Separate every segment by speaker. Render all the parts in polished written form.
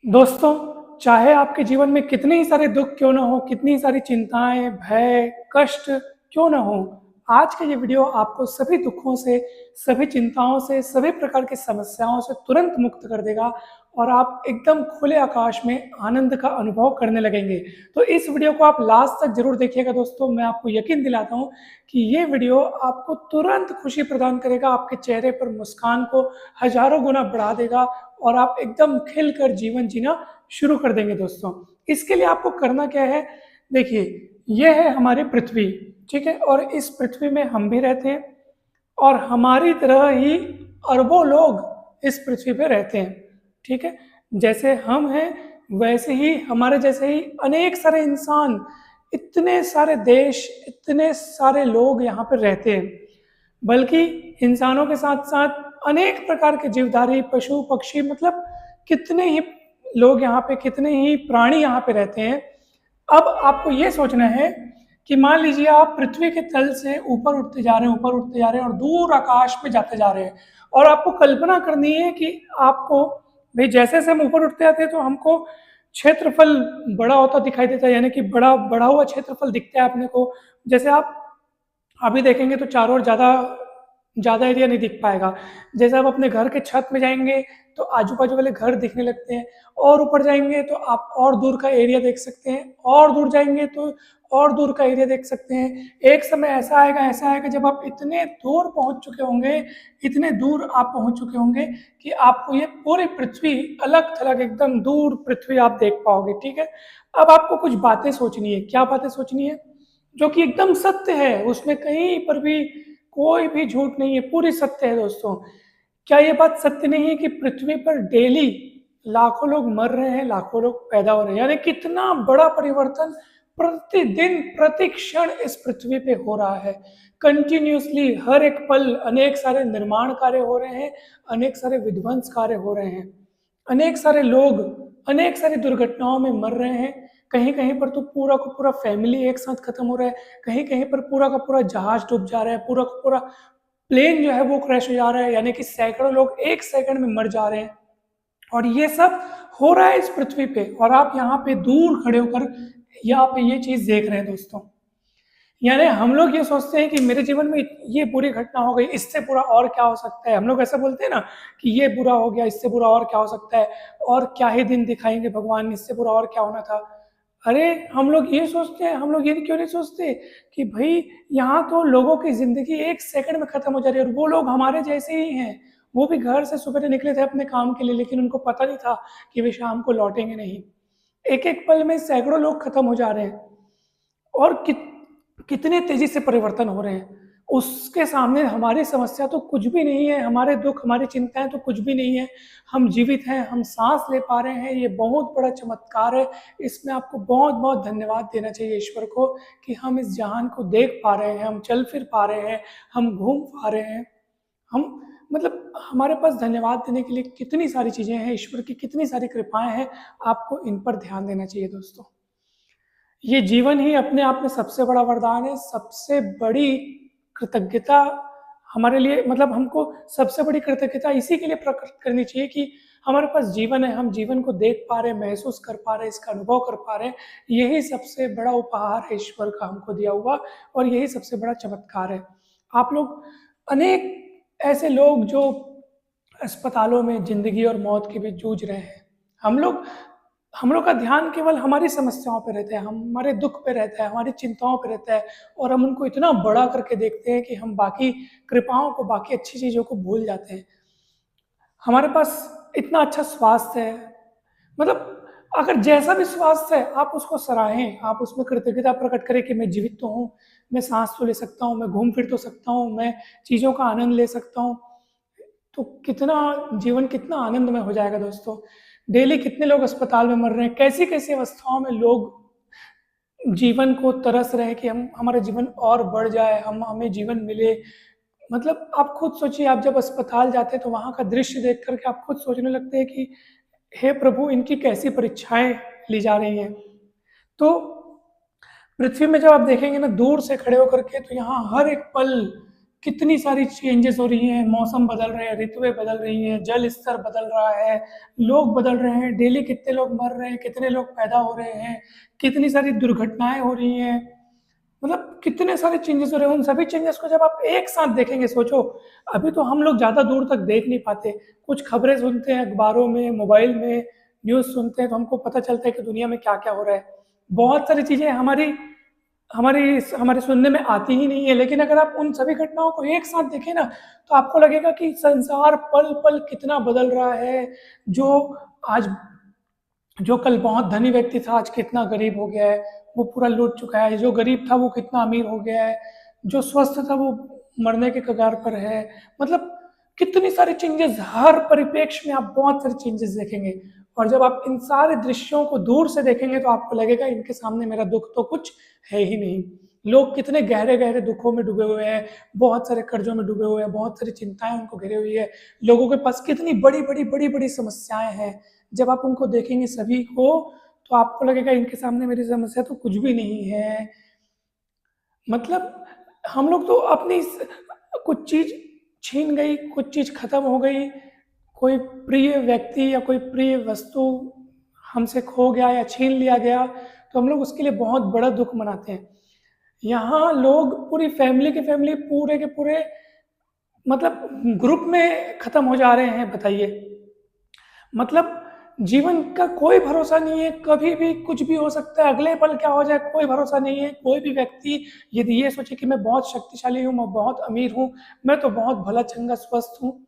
Speaker 1: दोस्तों, चाहे आपके जीवन में कितने ही सारे दुख क्यों ना हो, कितनी सारी चिंताएं, भय, कष्ट क्यों ना हो, आज का ये वीडियो आपको सभी दुखों से, सभी चिंताओं से, सभी प्रकार की समस्याओं से तुरंत मुक्त कर देगा और आप एकदम खुले आकाश में आनंद का अनुभव करने लगेंगे। तो इस वीडियो को आप लास्ट तक जरूर देखिएगा दोस्तों। मैं आपको यकीन दिलाता हूँ कि ये वीडियो आपको तुरंत खुशी प्रदान करेगा, आपके चेहरे पर मुस्कान को हजारों गुना बढ़ा देगा और आप एकदम खिल कर जीवन जीना शुरू कर देंगे दोस्तों। इसके लिए आपको करना क्या है, देखिए, यह है हमारी पृथ्वी, ठीक है, और इस पृथ्वी में हम भी रहते हैं और हमारी तरह ही अरबों लोग इस पृथ्वी पे रहते हैं, ठीक है। जैसे हम हैं वैसे ही हमारे जैसे ही अनेक सारे इंसान, इतने सारे देश, इतने सारे लोग यहाँ पर रहते हैं। बल्कि इंसानों के साथ साथ अनेक प्रकार के जीवधारी, पशु पक्षी, मतलब कितने ही लोग यहाँ पे, कितने ही प्राणी यहाँ पे रहते हैं। अब आपको ये सोचना है कि मान लीजिए आप पृथ्वी के तल से ऊपर उठते जा रहे हैं, ऊपर उठते जा रहे हैं और दूर आकाश में जाते जा रहे हैं, और आपको कल्पना करनी है कि आपको, भाई जैसे जैसे हम ऊपर उठते जाते हैं तो हमको क्षेत्रफल बड़ा होता दिखाई देता है, यानी कि बड़ा बड़ा हुआ क्षेत्रफल दिखता है अपने को। जैसे आप अभी देखेंगे तो चारों ओर ज़्यादा ज़्यादा एरिया नहीं दिख पाएगा। जैसे आप अपने घर के छत में जाएंगे तो आजू बाजू वाले घर दिखने लगते हैं, और ऊपर जाएंगे तो आप और दूर का एरिया देख सकते हैं, और दूर जाएंगे तो और दूर का एरिया देख सकते हैं। एक समय ऐसा आएगा जब आप इतने दूर पहुंच चुके होंगे, इतने दूर आप पहुंच चुके होंगे कि आपको ये पूरी पृथ्वी अलग थलग एकदम दूर पृथ्वी आप देख पाओगे, ठीक है। अब आपको कुछ बातें सोचनी है। क्या बातें सोचनी है? जो कि एकदम सत्य है, उसमें कहीं पर भी कोई भी झूठ नहीं है, पूरी सत्य है दोस्तों। क्या ये बात सत्य नहीं है कि पृथ्वी पर डेली लाखों लोग मर रहे हैं, लाखों लोग पैदा हो रहे हैं? यानी कितना बड़ा परिवर्तन प्रतिदिन, प्रति क्षण इस पृथ्वी पे हो रहा है। कंटिन्यूसली हर एक पल अनेक सारे निर्माण कार्य हो रहे हैं, अनेक सारे विध्वंस कार्य हो रहे हैं, अनेक सारे लोग अनेक सारी दुर्घटनाओं में मर रहे हैं। कहीं कहीं पर तो पूरा का पूरा फैमिली एक साथ खत्म हो रहा है, कहीं कहीं पर पूरा का पूरा जहाज डूब जा रहा है, पूरा का पूरा प्लेन जो है वो क्रैश हो जा रहा है, यानी कि सैकड़ों लोग एक सेकंड में मर जा रहे हैं। और ये सब हो रहा है इस पृथ्वी पे, और आप यहाँ पे दूर खड़े होकर यहाँ पे ये चीज देख रहे हैं दोस्तों। यानी हम लोग ये सोचते हैं कि मेरे जीवन में ये बुरी घटना हो गई, इससे बुरा और क्या हो सकता है। हम लोग ऐसा बोलते हैं ना कि ये बुरा हो गया, इससे बुरा और क्या हो सकता है, और क्या ही दिन दिखाएंगे भगवान, इससे बुरा और क्या होना था। अरे हम लोग ये सोचते हैं, हम लोग ये क्यों नहीं सोचते कि भाई यहाँ तो लोगों की जिंदगी एक सेकंड में खत्म हो जा रही है, और वो लोग हमारे जैसे ही हैं। वो भी घर से सुबह निकले थे अपने काम के लिए, लेकिन उनको पता नहीं था कि वे शाम को लौटेंगे नहीं। एक एक पल में सैकड़ों लोग खत्म हो जा रहे हैं, और कितने तेजी से परिवर्तन हो रहे हैं। उसके सामने हमारी समस्या तो कुछ भी नहीं है, हमारे दुख, हमारी चिंताएं तो कुछ भी नहीं है। हम जीवित हैं, हम सांस ले पा रहे हैं, ये बहुत बड़ा चमत्कार है। इसमें आपको बहुत बहुत धन्यवाद देना चाहिए ईश्वर को कि हम इस जहान को देख पा रहे हैं, हम चल फिर पा रहे हैं, हम घूम पा रहे हैं। हम, मतलब हमारे पास धन्यवाद देने के लिए कितनी सारी चीज़ें हैं, ईश्वर की कितनी सारी कृपाएं हैं। आपको इन पर ध्यान देना चाहिए दोस्तों। ये जीवन ही अपने आप में सबसे बड़ा वरदान है, सबसे बड़ी कृतज्ञता हमारे लिए, मतलब हमको सबसे बड़ी कृतज्ञता इसी के लिए प्रकट करनी चाहिए कि हमारे पास जीवन है, हम जीवन को देख पा रहे हैं, महसूस कर पा रहे हैं, इसका अनुभव कर पा रहे हैं। यही सबसे बड़ा उपहार है ईश्वर का हमको दिया हुआ, और यही सबसे बड़ा चमत्कार है। आप लोग, अनेक ऐसे लोग जो अस्पतालों में जिंदगी और मौत के बीच जूझ रहे हैं, हम लोग का ध्यान केवल हमारी समस्याओं पे रहता है, हमारे दुख पे रहता है, हमारी चिंताओं पे रहता है, और हम उनको इतना बड़ा करके देखते हैं कि हम बाकी कृपाओं को, बाकी अच्छी चीज़ों को भूल जाते हैं। हमारे पास इतना अच्छा स्वास्थ्य है, मतलब अगर जैसा भी स्वास्थ्य है आप उसको सराहें, आप उसमें कृतज्ञता प्रकट करें कि मैं जीवित तो हूँ, मैं सांस तो ले सकता हूँ, मैं घूम फिर तो सकता हूँ, मैं चीज़ों का आनंद ले सकता हूँ। तो कितना जीवन कितना आनंदमय हो जाएगा दोस्तों। डेली कितने लोग अस्पताल में मर रहे हैं, कैसी कैसी अवस्थाओं में लोग जीवन को तरस रहे हैं कि हम, हमारा जीवन और बढ़ जाए, हमें जीवन मिले। मतलब आप खुद सोचिए, आप जब अस्पताल जाते हैं तो वहाँ का दृश्य देख करके आप खुद सोचने लगते हैं कि हे प्रभु, इनकी कैसी परीक्षाएं ली जा रही हैं। तो पृथ्वी में जब आप देखेंगे ना दूर से खड़े होकर के, तो यहाँ हर एक पल कितनी सारी चेंजेस हो रही हैं, मौसम बदल रहे हैं, ऋतुएं बदल रही हैं, जल स्तर बदल रहा है, लोग बदल रहे हैं, डेली कितने लोग मर रहे हैं, कितने लोग पैदा हो रहे हैं, कितनी सारी दुर्घटनाएं हो रही हैं, मतलब कितने सारे चेंजेस हो रहे हैं। उन सभी चेंजेस को जब आप एक साथ देखेंगे, सोचो अभी तो हम लोग ज़्यादा दूर तक देख नहीं पाते, कुछ खबरें सुनते हैं अखबारों में, मोबाइल में न्यूज़ सुनते हैं तो हमको पता चलता है कि दुनिया में क्या क्या हो रहा है। बहुत सारी चीज़ें हमारी हमारी हमारे सुनने में आती ही नहीं है, लेकिन अगर आप उन सभी घटनाओं को एक साथ देखें ना, तो आपको लगेगा कि संसार पल पल कितना बदल रहा है। जो आज जो कल बहुत धनी व्यक्ति था आज कितना गरीब हो गया है, वो पूरा लूट चुका है। जो गरीब था वो कितना अमीर हो गया है, जो स्वस्थ था वो मरने के कगार पर है। मतलब कितनी सारी चेंजेस, हर परिप्रेक्ष्य में आप बहुत सारे चेंजेस देखेंगे। और जब आप इन सारे दृश्यों को दूर से देखेंगे तो आपको लगेगा इनके सामने मेरा दुख तो कुछ है ही नहीं। लोग कितने गहरे गहरे दुखों में डूबे हुए हैं, बहुत सारे कर्जों में डूबे हुए हैं, बहुत सारी चिंताएं उनको घिरी हुई है। लोगों के पास कितनी बड़ी बड़ी बड़ी बड़ी समस्याएं हैं। जब आप उनको देखेंगे सभी को, तो आपको लगेगा इनके सामने मेरी समस्या तो कुछ भी नहीं है। मतलब हम लोग तो अपनी कुछ चीज छीन गई, कुछ चीज खत्म हो गई, कोई प्रिय व्यक्ति या कोई प्रिय वस्तु हमसे खो गया या छीन लिया गया, तो हम लोग उसके लिए बहुत बड़ा दुख मनाते हैं। यहाँ लोग पूरी फैमिली के फैमिली पूरे के पूरे मतलब ग्रुप में खत्म हो जा रहे हैं, बताइए। मतलब जीवन का कोई भरोसा नहीं है, कभी भी कुछ भी हो सकता है, अगले पल क्या हो जाए कोई भरोसा नहीं है। कोई भी व्यक्ति यदि ये सोचे कि मैं बहुत शक्तिशाली हूँ, मैं बहुत अमीर हूँ, मैं तो बहुत भला चंगा स्वस्थ हूँ,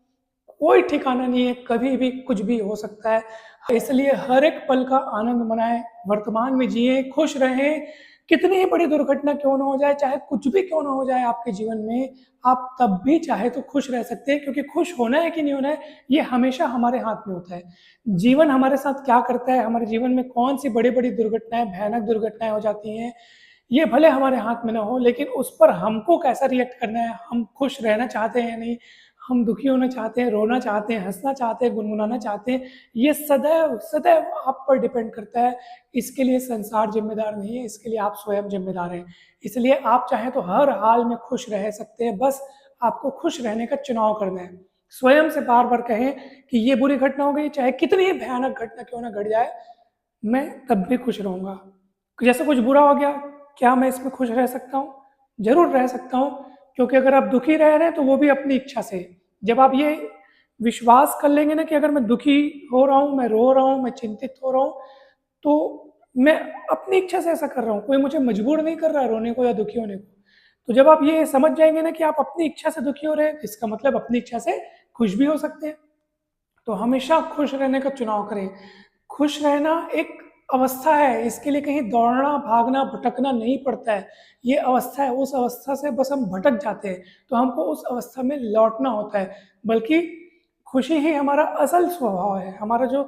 Speaker 1: कोई ठिकाना नहीं है, कभी भी कुछ भी हो सकता है। इसलिए हर एक पल का आनंद मनाएं, वर्तमान में जिए, खुश रहें। कितनी ही बड़ी दुर्घटना क्यों ना हो जाए, चाहे कुछ भी क्यों ना हो जाए आपके जीवन में, आप तब भी चाहे तो खुश रह सकते हैं, क्योंकि खुश होना है कि नहीं होना है ये हमेशा हमारे हाथ में होता है। जीवन हमारे साथ क्या करता है, हमारे जीवन में कौन सी बड़ी बड़ी दुर्घटनाएं, भयानक दुर्घटनाएं हो जाती हैं, ये भले हमारे हाथ में ना हो, लेकिन उस पर हमको कैसा रिएक्ट करना है, हम खुश रहना चाहते हैं या नहीं, हम दुखी होना चाहते हैं, रोना चाहते हैं, हंसना चाहते हैं, गुनगुनाना चाहते हैं, ये सदैव सदैव आप पर डिपेंड करता है। इसके लिए संसार जिम्मेदार नहीं है, इसके लिए आप स्वयं जिम्मेदार हैं। इसलिए आप चाहें तो हर हाल में खुश रह सकते हैं, बस आपको खुश रहने का चुनाव करना है। स्वयं से बार बार कहें कि ये बुरी घटना हो गई, चाहे कितनी ही भयानक घटना क्यों ना घट जाए, मैं तब भी खुश रहूंगा। जैसे कुछ बुरा हो गया, क्या मैं इसमें खुश रह सकता हूँ? जरूर रह सकता हूँ, क्योंकि अगर आप दुखी रह रहे हैं तो वो भी अपनी इच्छा से। जब आप ये विश्वास कर लेंगे ना कि अगर मैं दुखी हो रहा हूँ, मैं रो रहा हूँ, मैं चिंतित हो रहा हूँ, तो मैं अपनी इच्छा से ऐसा कर रहा हूँ, कोई मुझे मजबूर नहीं कर रहा है रोने को या दुखी होने को। तो जब आप ये समझ जाएंगे ना कि आप अपनी इच्छा से दुखी हो रहे हैं, इसका मतलब अपनी इच्छा से खुश भी हो सकते हैं। तो हमेशा खुश रहने का चुनाव करें। खुश रहना एक अवस्था है, इसके लिए कहीं दौड़ना, भागना, भटकना नहीं पड़ता है। ये अवस्था है, उस अवस्था से बस हम भटक जाते हैं, तो हमको उस अवस्था में लौटना होता है। बल्कि खुशी ही हमारा असल स्वभाव है, हमारा जो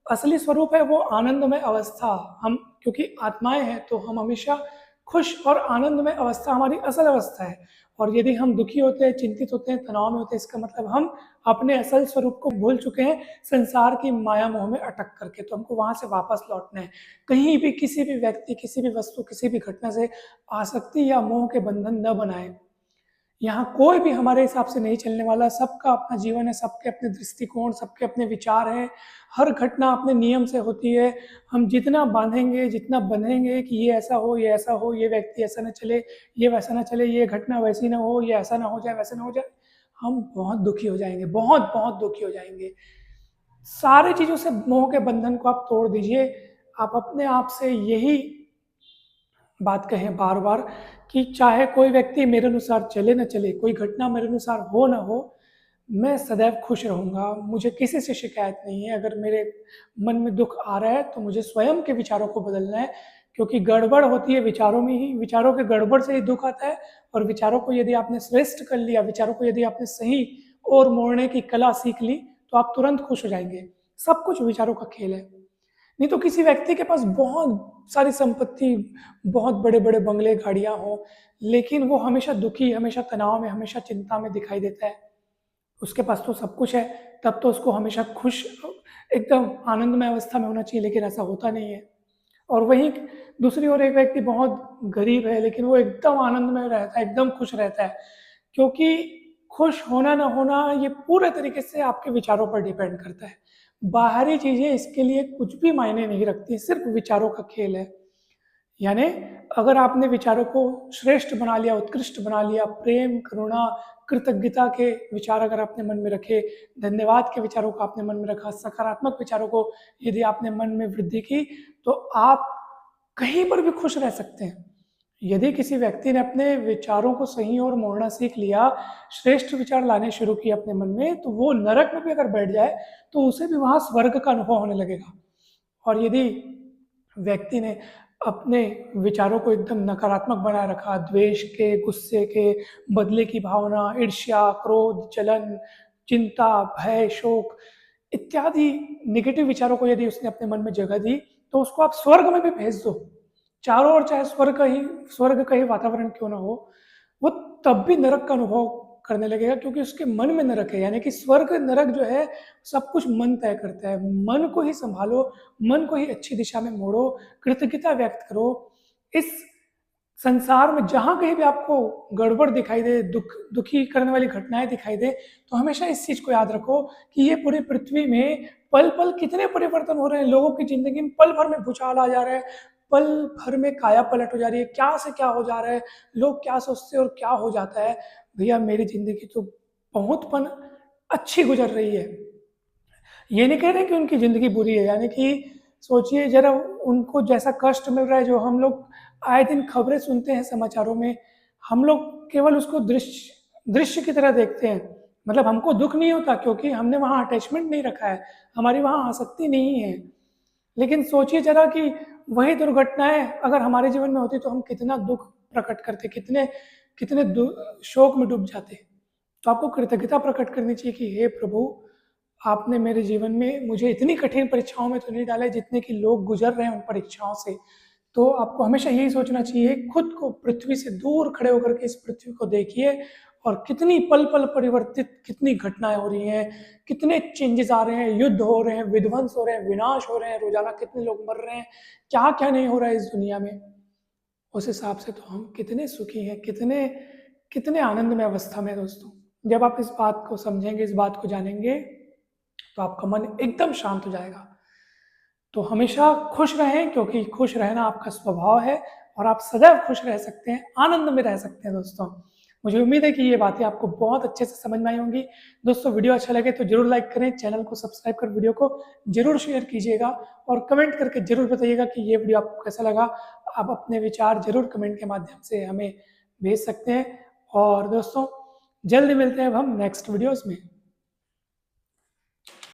Speaker 1: असली स्वरूप है वो आनंदमय अवस्था। हम क्योंकि आत्माएं हैं तो हम हमेशा खुश और आनंदमय अवस्था हमारी असल अवस्था है। और यदि हम दुखी होते हैं, चिंतित होते हैं, तनाव में होते हैं, इसका मतलब हम अपने असल स्वरूप को भूल चुके हैं, संसार की माया मोह में अटक करके। तो हमको वहां से वापस लौटना है। कहीं भी किसी भी व्यक्ति, किसी भी वस्तु, किसी भी घटना से आसक्ति या मोह के बंधन न बनाए। यहाँ कोई भी हमारे हिसाब से नहीं चलने वाला, सबका अपना जीवन है, सबके अपने दृष्टिकोण, सबके अपने विचार हैं। हर घटना अपने नियम से होती है। हम जितना बांधेंगे, जितना बंधेंगे कि ये ऐसा हो, ये ऐसा हो, ये व्यक्ति ऐसा ना चले, ये वैसा ना चले, ये घटना वैसी ना हो, ये ऐसा ना हो जाए, वैसा ना हो जाए, हम बहुत दुखी हो जाएंगे, बहुत बहुत दुखी हो जाएंगे। सारी चीज़ों से मोह के बंधन को आप तोड़ दीजिए। आप अपने आप से यही बात कहें बार बार कि चाहे कोई व्यक्ति मेरे अनुसार चले न चले, कोई घटना मेरे अनुसार हो ना हो, मैं सदैव खुश रहूँगा। मुझे किसी से शिकायत नहीं है। अगर मेरे मन में दुख आ रहा है तो मुझे स्वयं के विचारों को बदलना है, क्योंकि गड़बड़ होती है विचारों में ही, विचारों के गड़बड़ से ही दुख आता है। और विचारों को यदि आपने श्रेष्ठ कर लिया, विचारों को यदि आपने सही और मोड़ने की कला सीख ली, तो आप तुरंत खुश हो जाएंगे। सब कुछ विचारों का खेल है। नहीं तो किसी व्यक्ति के पास बहुत सारी संपत्ति, बहुत बड़े बड़े बंगले, गाड़ियां हों, लेकिन वो हमेशा दुखी, हमेशा तनाव में, हमेशा चिंता में दिखाई देता है। उसके पास तो सब कुछ है, तब तो उसको हमेशा खुश, एकदम आनंदमय अवस्था में होना चाहिए, लेकिन ऐसा होता नहीं है। और वहीं दूसरी ओर एक व्यक्ति बहुत गरीब है, लेकिन वो एकदम आनंद में रहता है, एकदम खुश रहता है, क्योंकि खुश होना ना होना ये पूरे तरीके से आपके विचारों पर डिपेंड करता है। बाहरी चीज़ें इसके लिए कुछ भी मायने नहीं रखती, सिर्फ विचारों का खेल है। यानी अगर आपने विचारों को श्रेष्ठ बना लिया, उत्कृष्ट बना लिया, प्रेम, करुणा, कृतज्ञता के विचार अगर आपने मन में रखे, धन्यवाद के विचारों को आपने मन में रखा, सकारात्मक विचारों को यदि आपने मन में वृद्धि की, तो आप कहीं पर भी खुश रह सकते हैं। यदि किसी व्यक्ति ने अपने विचारों को सही ओर मोड़ना सीख लिया, श्रेष्ठ विचार लाने शुरू किए अपने मन में, तो वो नरक में भी अगर बैठ जाए तो उसे भी वहां स्वर्ग का अनुभव होने लगेगा। और यदि व्यक्ति ने अपने विचारों को एकदम नकारात्मक बनाए रखा, द्वेष के, गुस्से के, बदले की भावना, ईर्ष्या, क्रोध, जलन, चिंता, भय, शोक इत्यादि नेगेटिव विचारों को यदि उसने अपने मन में जगह दी, तो उसको आप स्वर्ग में भी भेज दो, चारों ओर चाहे स्वर्ग का ही वातावरण क्यों ना हो, वो तब भी नरक का अनुभव करने लगेगा, क्योंकि उसके मन में नरक है। यानी कि स्वर्ग नरक जो है सब कुछ मन तय करता है। मन को ही संभालो, मन को ही अच्छी दिशा में मोड़ो, कृतज्ञता व्यक्त करो। इस संसार में जहाँ कहीं भी आपको गड़बड़ दिखाई दे, दुखी करने वाली घटनाएं दिखाई दे, तो हमेशा इस चीज को याद रखो कि ये पूरी पृथ्वी में पल पल कितने परिवर्तन हो रहे हैं। लोगों की जिंदगी में पल भर में भूचाल आ जा रहा है, पल भर में काया पलट हो जा रही है, क्या से क्या हो जा रहा है, लोग क्या सोचते हैं और क्या हो जाता है। भैया मेरी जिंदगी तो बहुत पन अच्छी गुजर रही है। ये नहीं कह रहे कि उनकी जिंदगी बुरी है, यानी कि सोचिए जरा उनको जैसा कष्ट मिल रहा है, जो हम लोग आए दिन खबरें सुनते हैं समाचारों में, हम लोग केवल उसको दृश्य दृश्य की तरह देखते हैं। मतलब हमको दुख नहीं होता क्योंकि हमने वहाँ अटैचमेंट नहीं रखा है, हमारी वहाँ आसक्ति नहीं है। लेकिन सोचिए जरा कि वही दुर्घटनाएं अगर हमारे जीवन में होती तो हम कितना दुख प्रकट करते, कितने कितने शोक में डूब जाते। तो आपको कृतज्ञता प्रकट करनी चाहिए कि हे प्रभु, आपने मेरे जीवन में मुझे इतनी कठिन परीक्षाओं में तो नहीं डाला है जितने कि लोग गुजर रहे हैं उन परीक्षाओं से। तो आपको हमेशा यही सोचना चाहिए, खुद को पृथ्वी से दूर खड़े होकर के इस पृथ्वी को देखिए और कितनी पल पल परिवर्तित, कितनी घटनाएं हो रही हैं, कितने चेंजेस आ रहे हैं, युद्ध हो रहे हैं, विध्वंस हो रहे हैं, विनाश हो रहे हैं, रोजाना कितने लोग मर रहे हैं, क्या क्या नहीं हो रहा है इस दुनिया में। उस हिसाब से तो हम कितने सुखी हैं, कितने कितने आनंद में अवस्था में। दोस्तों जब आप इस बात को समझेंगे, इस बात को जानेंगे, तो आपका मन एकदम शांत हो जाएगा। तो हमेशा खुश रहें, क्योंकि खुश रहना आपका स्वभाव है और आप सदैव खुश रह सकते हैं, आनंद में रह सकते हैं। दोस्तों मुझे उम्मीद है कि ये बातें आपको बहुत अच्छे से समझ में आई होंगी। दोस्तों वीडियो अच्छा लगे तो जरूर लाइक करें, चैनल को सब्सक्राइब कर वीडियो को जरूर शेयर कीजिएगा और कमेंट करके जरूर बताइएगा कि ये वीडियो आपको कैसा लगा। आप अपने विचार जरूर कमेंट के माध्यम से हमें भेज सकते हैं। और दोस्तों जल्द मिलते हैं अब हम नेक्स्ट वीडियोज़ में।